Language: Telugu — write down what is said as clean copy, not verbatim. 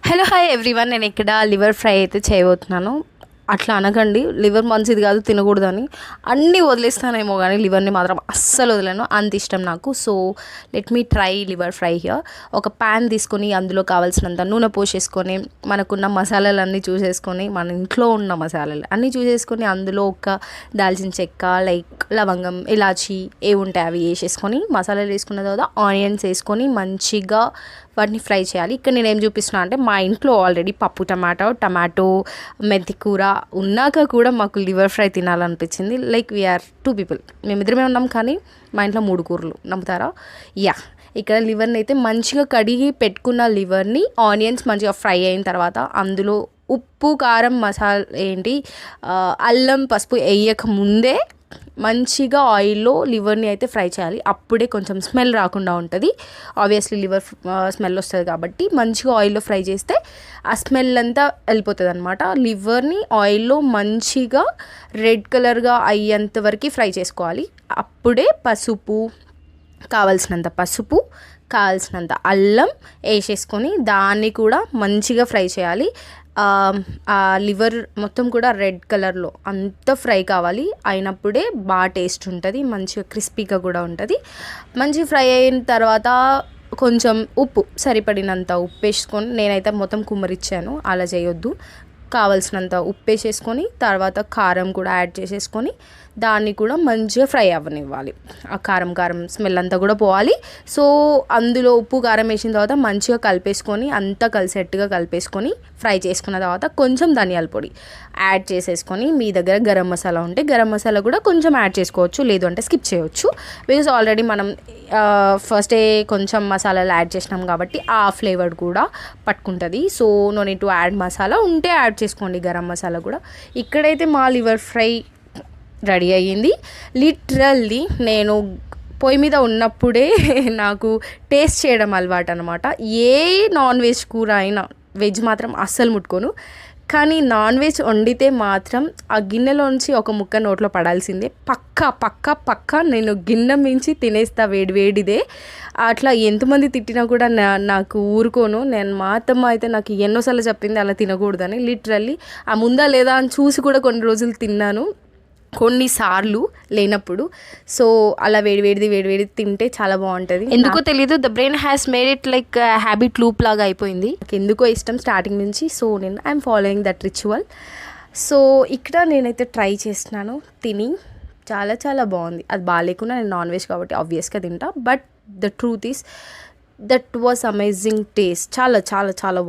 హలో హాయ్ ఎవ్రీవన్, నేను ఇక్కడ లివర్ ఫ్రై అయితే చేయబోతున్నాను. అట్లా అనకండి, లివర్ మంచిది కాదు తినకూడదని. అన్నీ వదిలేస్తానేమో కానీ లివర్ని మాత్రం అస్సలు వదిలేను, అంత ఇష్టం నాకు. So let me try liver fry here. ఒక ప్యాన్ తీసుకొని అందులో కావాల్సినంత నూనె పోసేసుకొని, మనకున్న మసాలాలన్నీ చూసేసుకొని, మన ఇంట్లో ఉన్న మసాలాలు అన్నీ చూసేసుకొని, అందులో ఒక దాల్చిన చెక్క, లైక్ లవంగం, ఇలాచి ఏ ఉంటాయి అవి వేసేసుకొని, మసాలాలు వేసుకున్న తర్వాత ఆనియన్స్ వేసుకొని మంచిగా వాటిని ఫ్రై చేయాలి. ఇక్కడ నేను ఏం చూపిస్తున్నా అంటే, మా ఇంట్లో ఆల్రెడీ పప్పు టమాటో మెంతి కూర ఉన్నాక కూడా మాకు లివర్ ఫ్రై తినాలనిపించింది. లైక్ వీఆర్ 2 people, మేమిద్దరమే ఉన్నాం కానీ మా ఇంట్లో 3 కూరలు, నమ్ముతారా? యా, ఇక్కడ లివర్ని అయితే మంచిగా కడిగి పెట్టుకున్న లివర్ని ఆనియన్స్ మంచిగా ఫ్రై అయిన తర్వాత అందులో ఉప్పు కారం అల్లం పసుపు వేయక ముందే మంచిగా ఆయిల్లో లివర్ని అయితే ఫ్రై చేయాలి. అప్పుడే కొంచెం స్మెల్ రాకుండా ఉంటుంది. ఆబ్వియస్లీ లివర్ స్మెల్ వస్తుంది కాబట్టి మంచిగా ఆయిల్లో ఫ్రై చేస్తే ఆ స్మెల్ అంతా వెళ్ళిపోతుంది అనమాట. లివర్ని ఆయిల్లో మంచిగా రెడ్ కలర్గా అయ్యేంత వరకు ఫ్రై చేసుకోవాలి. అప్పుడే కావాల్సినంత అల్లం వేసేసుకొని దాన్ని కూడా మంచిగా ఫ్రై చేయాలి. ఆ లివర్ మొత్తం కూడా రెడ్ కలర్లో అంత ఫ్రై కావాలి. అయినప్పుడే బాగా టేస్ట్ ఉంటుంది, మంచిగా క్రిస్పీగా కూడా ఉంటుంది. మంచి ఫ్రై అయిన తర్వాత కొంచెం ఉప్పు, సరిపడినంత ఉప్పు వేసుకొని, నేనైతే మొత్తం కుమ్మరిచ్చాను, అలా చేయొద్దు. కావాల్సినంత ఉప్పు వేసేసుకొని తర్వాత కారం కూడా యాడ్ చేసేసుకొని దాన్ని కూడా మంచిగా ఫ్రై అవ్వనివ్వాలి. ఆ కారం స్మెల్ అంతా కూడా పోవాలి. సో అందులో ఉప్పు కారం వేసిన తర్వాత మంచిగా కలిపేసుకొని, అంతా కలిసేట్టుగా కలిపేసుకొని ఫ్రై చేసుకున్న తర్వాత కొంచెం ధనియాల పొడి యాడ్ చేసేసుకొని, మీ దగ్గర గరం మసాలా ఉంటే గరం మసాలా కూడా కొంచెం యాడ్ చేసుకోవచ్చు, లేదు అంటే స్కిప్ చేయవచ్చు. బికాజ్ ఆల్రెడీ మనం ఫస్టే కొంచెం మసాలాలు యాడ్ చేసినాం కాబట్టి ఆ ఫ్లేవర్ కూడా పట్టుకుంటుంది. So no need to add masala, ఉంటే యాడ్ చేసుకోండి గరం మసాలా కూడా. ఇక్కడైతే మా లివర్ ఫ్రై రెడీ అయ్యింది. లిటరల్లీ నేను పొయ్యి మీద ఉన్నప్పుడే నాకు టేస్ట్ చేయడం అలవాటు అనమాట. ఏ నాన్ వెజ్ కూర అయినా, వెజ్ మాత్రం అస్సలు ముట్టుకోను, కానీ నాన్ వెజ్ వండితే మాత్రం ఆ గిన్నెలోంచి ఒక ముక్క నోట్లో పడాల్సిందే. పక్కా నేను గిన్నె మించి తినేస్తా వేడిదే. అట్లా ఎంతమంది తిట్టినా కూడా నాకు ఊరుకోను. నేను మా అత్తమ్మ అయితే నాకు ఎన్నోసార్లు చెప్పింది అలా తినకూడదని. లిటరల్లీ ఆ ముందా లేదా అని చూసి కూడా కొన్ని రోజులు తిన్నాను, కొన్నిసార్లు లేనప్పుడు. సో అలా వేడివేడి తింటే చాలా బాగుంటుంది. ఎందుకో తెలీదు, the brain has made it like habit loop లాగా అయిపోయింది. నాకు ఎందుకో ఇష్టం స్టార్టింగ్ నుంచి. సో నేను I'm following that ritual. So ఇక్కడ నేనైతే ట్రై చేస్తున్నాను, తిని చాలా బాగుంది. అది బాగాలేకుండా నేను నాన్ వెజ్ కాబట్టి ఆబ్వియస్గా తింటా, but the truth is that was amazing taste. చాలా బాగుంది.